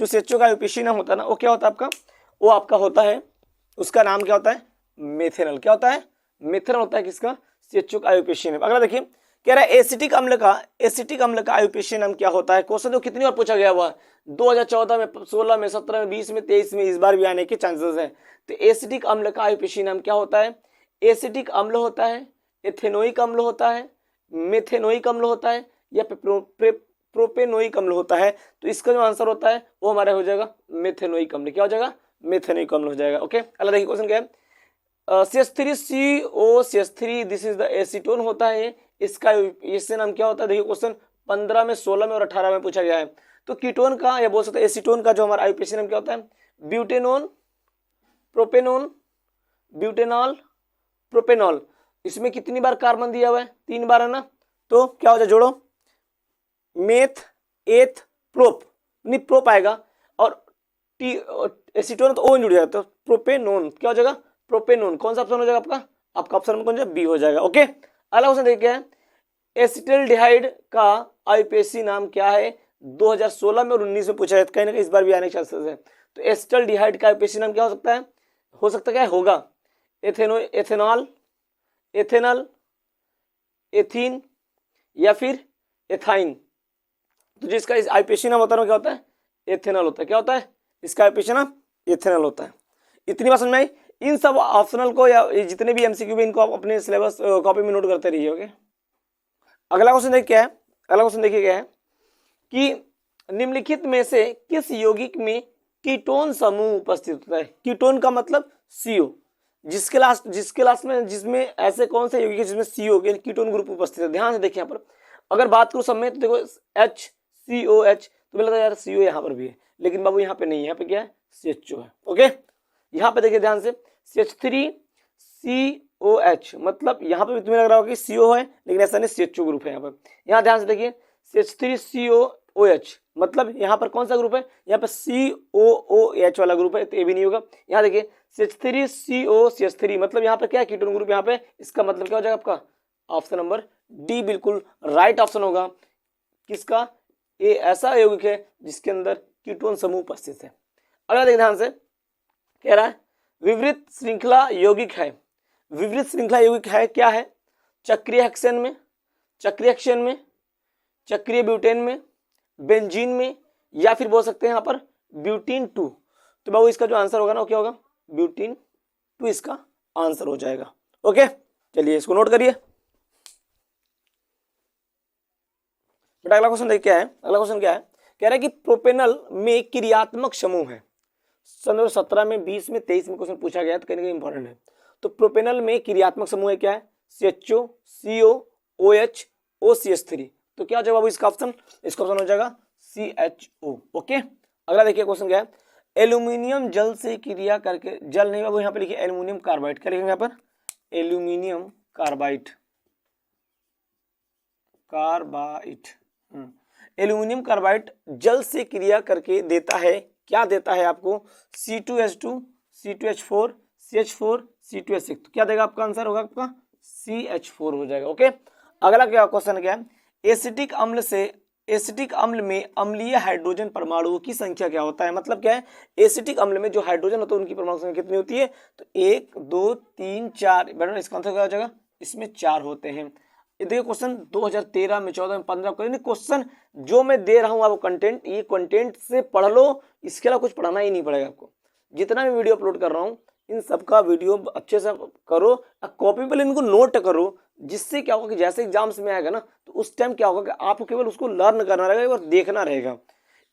S1: CHO का आयुपेशी नाम होता है ना, वो क्या होता है आपका? वो आपका होता है, उसका नाम क्या होता है? मेथेनॉल। क्या होता है? मेथेनॉल होता है किसका? CHO का आयुपेशी नाम। अगला देखिए, कह रहा है एसिटिक अम्ल का आयुपेशी नाम क्या होता है? क्वेश्चन तो कितनी बार पूछा गया हुआ है, 2014 में, 16 में, 17 में, 20 में, 23 में, इस बार भी आने के चांसेस हैं। तो एसिटिक अम्ल का आयुपेशी नाम क्या होता है? एसिटिक अम्ल होता है, एथेनोइक अम्ल होता है, मेथेनोइक अम्ल होता है या प्रोपेनोइक अम्ल होता है। तो इसका जो आंसर होता है वो हमारा हो जाएगा मेथेनोइक अम्ल। क्या हो जाएगा? मेथेनोइक अम्ल हो जाएगा। ओके, अगला देखिए क्वेश्चन क्या है? CH3COCH3 this is the acetone होता है, इसका इससे नाम क्या होता है? देखिए क्वेश्चन 15 में, 16 में और 18 में पूछा गया है। तो कीटोन का या बोल सकते हैं एसीटोन का जो हमारा आयुपेशी नाम क्या होता है? Butanone, propanone, butanol, propanol. इसमें कितनी बार कार्बन दिया हुआ है? 3 बार है ना। तो क्या हो जाए, जोड़ो, मेथ एथ प्रोप, नहीं प्रोप आएगा, और टी एसीटोन तो ओ जुड़ जाएगा, तो प्रोपेनोन क्या हो जाएगा, प्रोपेनोन। कौन सा ऑप्शन हो जाएगा आपका, आपका ऑप्शन नंबर कौन सा, बी हो जाएगा। ओके, अगला क्वेश्चन देखिए क्या है, एसिटिल्डिहाइड का आईपीएसी नाम क्या है, 2016 में और 19 में पूछा है, कहीं ना कहीं इस बार भी आने के चांसेस है। तो एसिटिल्डिहाइड का आईपीएसी नाम क्या हो सकता है, हो सकता क्या होगा, एथेनॉल, एथेनॉल, एथीन या फिर एथाइन। तो जिसका इस आईपीएसी नाम होता है क्या होता है, एथेनॉल होता है। क्या होता है इसका आईपीएसी नाम, एथेनॉल होता है। इतनी बात समझ में आई। इन सब ऑप्शनल को या जितने भी एमसीक्यू भी इनको आप अपने सिलेबस कॉपी में नोट करते रहिए। ओके, अगला क्वेश्चन देखिए क्या है, अगला क्वेश्चन देखिए क्या है कि निम्नलिखित में से किस यौगिक में कीटोन समूह उपस्थित होता है। कीटोन का मतलब सीओ, जिसके लास्ट में जिसमें ऐसे कौन से यौगिक है जिसमें सीओ के कीटोन ग्रुप उपस्थित है। ध्यान से देखिए यहाँ पर, अगर बात करूँ सब में तो देखो HCOH, तो मुझे लगता है यार CO यहाँ पर भी है, लेकिन बाबू यहाँ पे नहीं है, यहाँ पे क्या है CHO है। ओके, यहाँ पे देखिए ध्यान से CH3COH, मतलब यहाँ पे भी तुम्हें लग रहा होगा कि CO है, लेकिन ऐसा नहीं, CHO ग्रुप है यहाँ पर। यहाँ ध्यान से देखिए CH3COOH, मतलब यहाँ पर कौन सा ग्रुप है, यहाँ पे COOH वाला ग्रुप है, तो ये भी नहीं होगा। यहाँ देखिए CH3COCH3, मतलब यहाँ पे क्या कीटोन ग्रुप यहाँ पे, इसका मतलब क्या हो जाएगा आपका ऑप्शन नंबर डी बिल्कुल राइट ऑप्शन होगा। किसका, ये ऐसा यौगिक है जिसके अंदर कीटोन समूह उपस्थित है। अगला देखिए ध्यान से, कह रहा है विवृत श्रृंखला यौगिक है, विवृत श्रृंखला यौगिक है क्या है, चक्रीय हेक्सेन में, चक्रीय हेक्सेन में, चक्रीय ब्यूटेन में, बेंजीन में, या फिर बोल सकते हैं यहाँ पर ब्यूटीन 2। तो बाबू इसका जो आंसर होगा ना वो क्या होगा, ब्यूटीन 2 इसका आंसर हो जाएगा। ओके, चलिए इसको नोट करिए। बेटा अगला क्वेश्चन देखिए क्या है, अगला क्वेश्चन क्या है, कह रहा है कि प्रोपेनल में क्रियात्मक समूह है। 17 में, 20 में, 23 में क्वेश्चन पूछा गया है, तो कहीं ना कहीं इंपॉर्टेंट है। तो प्रोपेनल में क्रियात्मक समूह है क्या है, CHO, CO, OH, OCH3। तो क्या हो जाएगा बाबू इसका ऑप्शन, इसका ऑप्शन हो जाएगा CHO। ओके, अगला देखिए क्वेश्चन क्या है, एल्यूमिनियम जल से क्रिया करके, जल नहीं बाबू यहाँ पे लिखिए एल्यूमिनियम कार्बाइड, क्या लिखेंगे यहाँ पर, aluminium carbide, carbide, aluminium carbide जल से क्रिया करके देता है, क्या देता है आपको, C2H2, C2H4, CH4, C2H6। तो क्या देगा आपका आंसर होगा आपका CH4 हो जाएगा। ओके, अगला क्या क्वेश्चन क्या है, एसिटिक अम्ल से, एसिटिक अम्ल में अम्लीय हाइड्रोजन परमाणुओं की संख्या क्या होता है। मतलब क्या है, एसिटिक अम्ल में जो हाइड्रोजन होता है उनकी परमाणु संख्या कितनी होती है, तो 1 2 3 4। बेटा इसका आंसर क्या हो जाएगा, इसमें 4 होते हैं। ये देखिए क्वेश्चन 2013 में, 14 में, 15 में, क्वेश्चन जो मैं दे रहा हूँ आपको कंटेंट, ये कंटेंट से पढ़ लो, इसके अलावा कुछ पढ़ाना ही नहीं पड़ेगा आपको। जितना भी वीडियो अपलोड कर रहा हूँ इन सबका वीडियो अच्छे से करो, कॉपी पे इनको नोट करो, जिससे क्या होगा कि जैसे एग्जाम्स में आएगा ना तो उस टाइम क्या होगा कि आपको केवल उसको लर्न करना रहेगा और देखना रहेगा।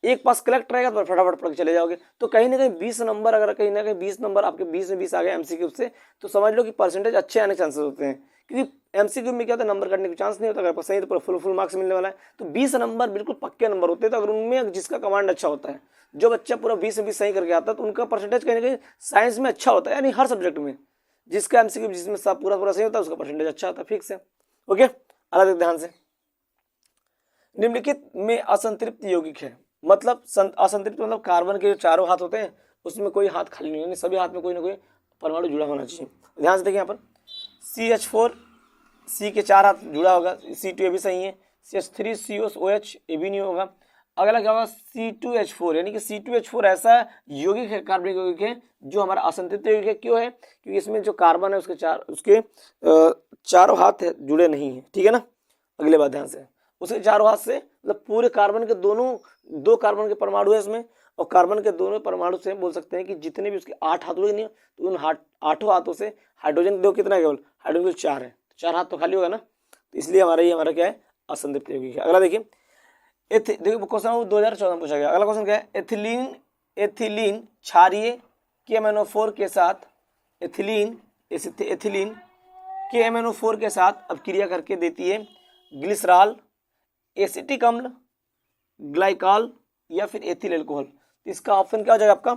S1: एक पास कलेक्ट रहेगा तो फटाफट पढ़ के चले जाओगे। तो कहीं ना कहीं 20 नंबर, अगर कहीं ना कहीं 20 नंबर आपके 20 में 20 आ गए एमसीक्यू से, तो समझ लो कि परसेंटेज अच्छे आने के चांसेस होते हैं। क्योंकि एमसीक्यू में क्या होता है, नंबर कटने का चांस नहीं होता, अगर सही तो फुल मार्क्स मिलने वाला है। तो 20 नंबर बिल्कुल पक्के नंबर होते हैं। तो अगर उनमें जिसका कमांड अच्छा होता है, जो बच्चा पूरा 20 में 20 सही करके आता है, तो उनका परसेंटेज कहीं ना कहीं साइंस में अच्छा होता है, यानी हर सब्जेक्ट में जिसका एमसीक्यू जिसमें सब पूरा सही होता है उसका परसेंटेज अच्छा होता है, फिक्स है। ओके, अलग ध्यान से, निम्नलिखित में असंतृप्त यौगिक है। मतलब असंतृप्त मतलब कार्बन के जो चारों हाथ होते हैं उसमें कोई हाथ खाली नहीं होगा, सभी हाथ में कोई ना कोई परमाणु जुड़ा होना चाहिए। ध्यान से देखिए यहाँ पर CH4, C के 4 हाथ जुड़ा होगा, C2 ये भी सही है, CH3COOH ये भी नहीं होगा। अगला क्या होगा, C2H4, यानी कि C2H4 ऐसा यौगिक है, कार्बनिक यौगिक है जो हमारा असंतृप्त यौगिक है। क्यों है, क्योंकि इसमें जो कार्बन है उसके चारों हाथ जुड़े नहीं है। ठीक है ना, अगले बात ध्यान से, उसके चारों हाथ से मतलब पूरे कार्बन के दो कार्बन के परमाणु है इसमें, और कार्बन के दोनों परमाणु से बोल सकते हैं कि जितने भी उसके 8 हाथ हुए नहीं, तो उन 8 हाथों से हाइड्रोजन दो कितना है, केवल हाइड्रोजन 4 है, 4 हाथ तो खाली होगा ना, तो इसलिए हमारा क्या है, असंतृप्त यौगिक है। अगला देखिए, देखिए क्वेश्चन 2014 में पूछा गया। अगला क्वेश्चन क्या है, एथिलीन क्षारीय KMnO4 के साथ, एथिलीन KMnO4 के साथ अब क्रिया करके देती है ग्लिसरॉल, एसिटिक अम्ल, ग्लाइकॉल या फिर एथिल एल्कोहल। तो इसका ऑप्शन क्या हो जाएगा आपका,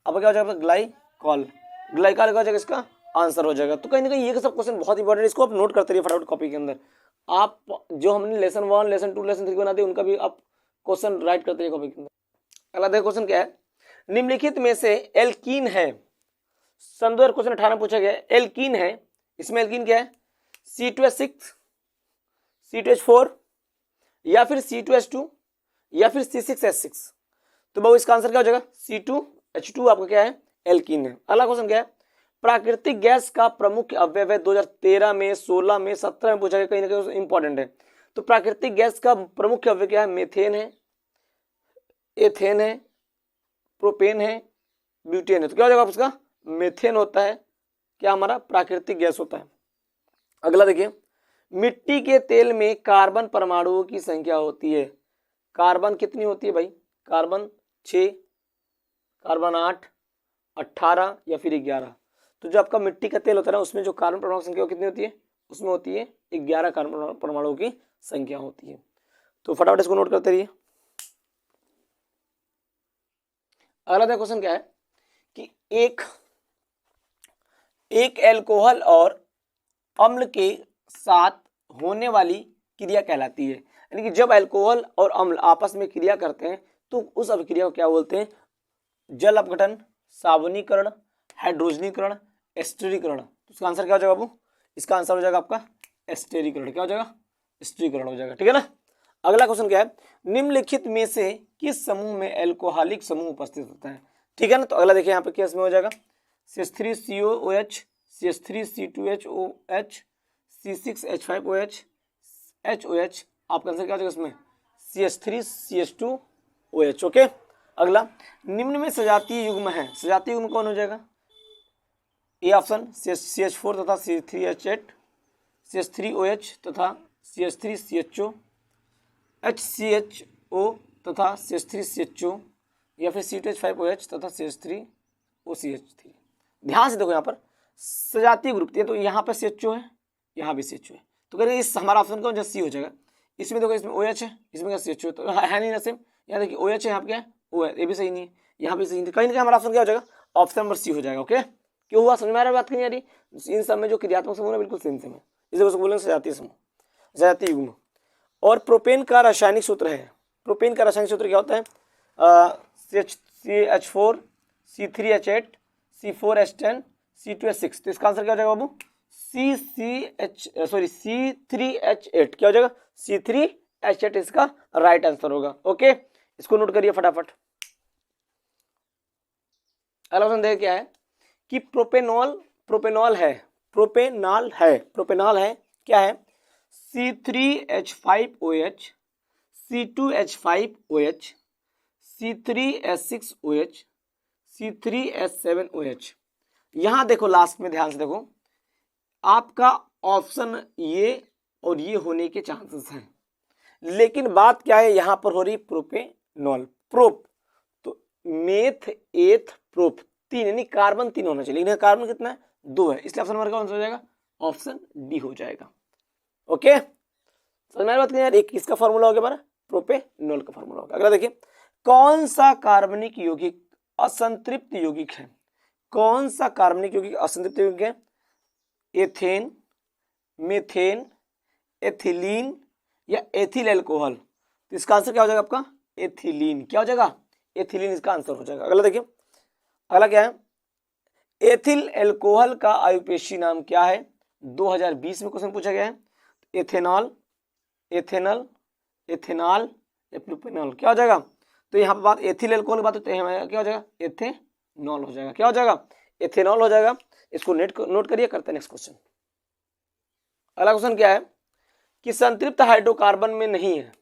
S1: अब क्या हो जाएगा, ग्लाइकॉल क्या हो जाएगा, इसका आंसर हो जाएगा। तो कहीं ना कहीं ये सब क्वेश्चन बहुत इंपॉर्टेंट है, इसको आप नोट करते रहिए फटाफट कॉपी के अंदर। आप जो हमने लेसन 1, लेसन 2, लेसन 3 बनाते हैं उनका भी आप क्वेश्चन राइट करते हैं कॉपी के अंदर। अगला देखो क्वेश्चन क्या है, निम्नलिखित में से एल्कीन है, सन 2000 क्वेश्चन 18 पूछा गया है, एल्कीन है, इसमें एल्कीन क्या है, C2H6, C2H4 या फिर C2H2 या फिर C6H6। तो बाबू इसका आंसर क्या हो जाएगा, C2H2 आपका क्या है, एल्कीन है। अगला क्वेश्चन क्या है, प्राकृतिक गैस का प्रमुख अवयव है, 2013 में, 16 में, 17 में पूछा गया, कहीं ना कहीं इंपॉर्टेंट है। तो प्राकृतिक गैस का प्रमुख अवयव क्या है, मेथेन है, एथेन है, प्रोपेन है, ब्यूटेन है। तो क्या हो जाएगा उसका, मेथेन होता है क्या हमारा प्राकृतिक गैस होता है। अगला देखिए, मिट्टी के तेल में कार्बन परमाणुओं की संख्या होती है, कार्बन कितनी होती है भाई, कार्बन 6, कार्बन 8, 18 या फिर 11। तो जो आपका मिट्टी का तेल होता है ना, उसमें जो कार्बन परमाणु संख्या कितनी होती है, उसमें होती है 11 कार्बन परमाणुओं की संख्या होती है। तो फटाफट इसको नोट करते रहिए। अगला क्वेश्चन क्या है कि एक एल्कोहल और अम्ल के साथ होने वाली क्रिया कहलाती है, यानी कि जब एल्कोहल और अम्ल आपस में क्रिया करते हैं तो उस अभिक्रिया को क्या बोलते हैं, जल अपघटन, सावनीकरण, हाइड्रोजनीकरण, एस्टरीकरण। तो इसका आंसर क्या हो जाएगा बाबू, इसका आंसर हो जाएगा आपका एस्टरीकरण। क्या हो जाएगा, एस्टरीकरण हो जाएगा, ठीक है ना। अगला क्वेश्चन क्या है, निम्नलिखित में से किस समूह में एल्कोहलिक समूह उपस्थित होता है, ठीक है ना। तो अगला देखिए यहाँ पे किस में हो जाएगा, CH3COOH, CH3C2HOH, C6H5OH, HOH। आपका आंसर क्या हो जाएगा इसमें, CH3CH2OH, ओके। अगला, निम्न में सजातीय युग्म है, सजातीय युग्म कौन हो जाएगा, ए ऑप्शन CH4 तथा C3H8, CH3OH तथा CH3CHO, HCHO तथा CH3CHO या फिर C2H5OH तथा CH3OCH3। ध्यान से देखो यहाँ पर सजातीय ग्रुप है, तो यहाँ पर CHO है, यहाँ भी CHO है, तो करेंगे इस हमारा ऑप्शन कौन सा, सी हो जाएगा। इसमें देखो इसमें OH है, इसमें क्या CHO है, तो है नहीं ना सेम। यहाँ देखिए OH है, यहाँ पे क्या है O है, ये भी सही नहीं है, यहाँ भी सही नहीं, कहीं ना कहीं हमारा ऑप्शन क्या हो जाएगा, ऑप्शन नंबर सी हो जाएगा, ओके। क्यों हुआ, समझ में आ रहा है बात कहीं यारी, इन सब में जो क्रियात्मक समूह है बिल्कुल सेम सेम है, इसे उसको बोलेंगे सजातीय समूह, सजातीय युग्म। और प्रोपेन का रासायनिक सूत्र है, प्रोपेन का रासायनिक सूत्र क्या होता है, CH4, C3H8, C4H10, C2H6। तो इसका आंसर क्या हो जाएगा बाबू, C3H8 क्या हो जाएगा, C3H8 इसका राइट आंसर होगा, ओके। इसको नोट करिए फटाफट। अगला क्वेश्चन देखिए क्या है कि प्रोपेनॉल है क्या है, C3H5OH, C2H5OH, C3H6OH, C3H7OH। यहां देखो लास्ट में ध्यान से देखो, आपका ऑप्शन ये और ये होने के चांसेस हैं, लेकिन बात क्या है यहां पर हो रही प्रोपेनॉल, प्रोप, तो मेथ एथ प्रोप 3 यानी कार्बन 3 होना चाहिए, लेकिन कार्बन कितना है 2 है, इसलिए ऑप्शन नंबर का आंसर हो जाएगा ऑप्शन डी हो जाएगा, ओके। समझ में बात नहीं यार, एक किसका फॉर्मूला हो गया हमारा, प्रोपेनॉल का फॉर्मूला होगा। अगला देखिए, कौन सा कार्बनिक यौगिक असंतृप्त यौगिक है, कौन सा कार्बनिक यौगिक असंतृप्त यौगिक है, एथेन, मेथेन, एथिलीन या एथिल एल्कोहल। तो इसका आंसर क्या हो जाएगा आपका, एथिलीन। क्या हो जाएगा, एथिलीन इसका आंसर हो जाएगा। अगला देखिए, अगला क्या है, एथिल एल्कोहल का आयुपेशी नाम क्या है, 2020 में क्वेश्चन पूछा गया है। एथेनॉल, एथेनल, एथेनॉल या प्रोपेनॉल, क्या हो जाएगा। तो यहाँ पर बात एथिल एल्कोहल की बात होती है, क्या हो जाएगा, एथेनॉल हो जाएगा। क्या हो जाएगा, एथेनॉल हो जाएगा। इसको नोट करिए, करते हैं नेक्स्ट क्वेश्चन। अगला क्वेश्चन क्या है कि संतृप्त हाइड्रोकार्बन में नहीं है,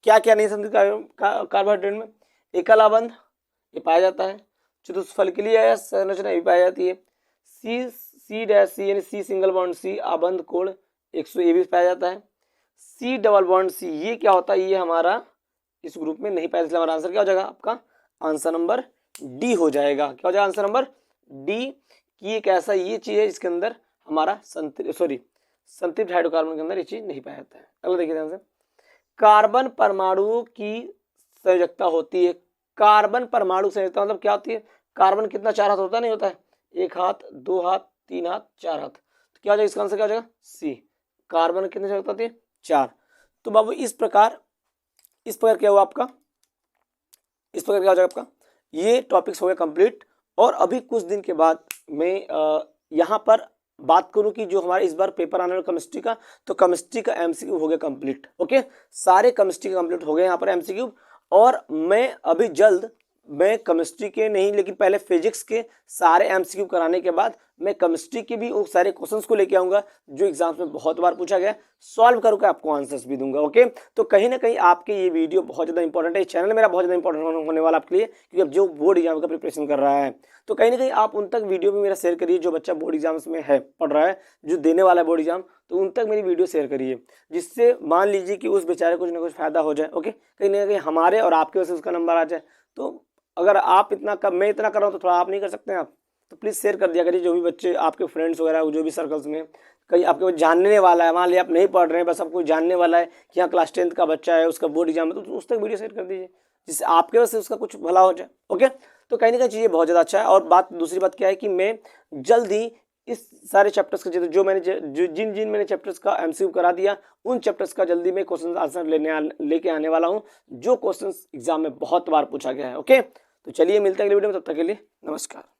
S1: क्या क्या नहीं संतृप्त कार्बोहाइड्रेट में, एकल आबंध ये पाया जाता है, चतुष्फलकीय संरचना भी पाई जाती है, सी यानी सी सिंगल बॉन्ड सी आबंध कोण 100 ये भी पाया जाता है, सी डबल बॉन्ड सी ये क्या होता है, ये हमारा इस ग्रुप में नहीं पाया, इसलिए हमारा आंसर क्या हो जाएगा, आपका आंसर नंबर डी हो जाएगा। क्या हो जाएगा आंसर नंबर डी, कि एक ऐसा ये चीज है जिसके अंदर हमारा संतृप्त हाइड्रोकार्बन के अंदर ये चीज नहीं पाया जाता है। अगला देखिए ध्यान से, कार्बन परमाणुओं की संयोजकता होती है, कार्बन परमाणु संयोजकता मतलब क्या होती है, कार्बन कितना 4 हाथ होता नहीं होता है, 1 हाथ 2 हाथ 3 हाथ 4 हाथ, तो क्या हो जाएगा इसका आंसर क्या हो जाएगा सी, कार्बन कितनी संयोजकता होती है 4। तो बाबू इस प्रकार क्या हुआ आपका, इस प्रकार क्या हो जाएगा आपका, ये टॉपिक्स हो गए कंप्लीट। और अभी कुछ दिन के बाद मैं यहाँ पर बात करूं कि जो हमारे इस बार पेपर आने वाला केमिस्ट्री का, तो केमिस्ट्री का एमसीक्यू हो गया कंप्लीट। ओके, सारे केमिस्ट्री का कंप्लीट हो गए यहाँ पर एमसीक्यू। और मैं अभी जल्द, मैं केमिस्ट्री के नहीं लेकिन पहले फिजिक्स के सारे एमसीक्यू कराने के बाद मैं केमिस्ट्री के भी उस सारे क्वेश्चंस को लेके आऊंगा जो एग्जाम्स में बहुत बार पूछा गया, सॉल्व करके आपको आंसर्स भी दूंगा। ओके, तो कहीं ना कहीं आपके ये वीडियो बहुत ज़्यादा इंपॉर्टेंट है, चैनल मेरा बहुत ज़्यादा इंपॉर्टेंट होने वाला आपके लिए, क्योंकि अब जो बोर्ड एग्जाम का प्रिपरेशन कर रहा है, तो कहीं ना कहीं आप उन तक वीडियो भी मेरा शेयर करिए, जो बच्चा बोर्ड एग्जाम्स में है, पढ़ रहा है, जो देने वाला है बोर्ड एग्जाम, तो उन तक मेरी वीडियो शेयर करिए, जिससे मान लीजिए कि उस बेचारे कुछ ना कुछ फायदा हो जाए। ओके, कहीं ना कहीं हमारे और आपके वजह से उसका नंबर आ जाए। तो अगर आप इतना कर, मैं इतना कर रहा हूँ, तो थोड़ा आप नहीं कर सकते हैं आप, तो प्लीज़ शेयर कर दिया करिए। जो भी बच्चे आपके फ्रेंड्स वगैरह, जो भी सर्कल्स में कहीं आपके जानने वाला है, मान लिया आप नहीं पढ़ रहे हैं, बस आपको जानने वाला है कि यहाँ क्लास 10th का बच्चा है, उसका बोर्ड एग्जाम है, तो उस तक वीडियो शेयर कर दीजिए, जिससे आपके वजह से उसका कुछ भला हो जाए। ओके, तो कहीं ना कहीं चीज़ें बहुत ज़्यादा अच्छा है। और बात दूसरी बात क्या है कि मैं जल्द ही इस सारे चैप्टर्स के जो मैंने जिन मैंने चैप्टर्स का एमसीक्यू करा दिया, उन चैप्टर्स का जल्दी में क्वेश्चन आंसर लेके आने वाला हूँ, जो क्वेश्चन एग्जाम में बहुत बार पूछा गया है। ओके, तो चलिए मिलते हैं अगले वीडियो में, तब तक के लिए नमस्कार।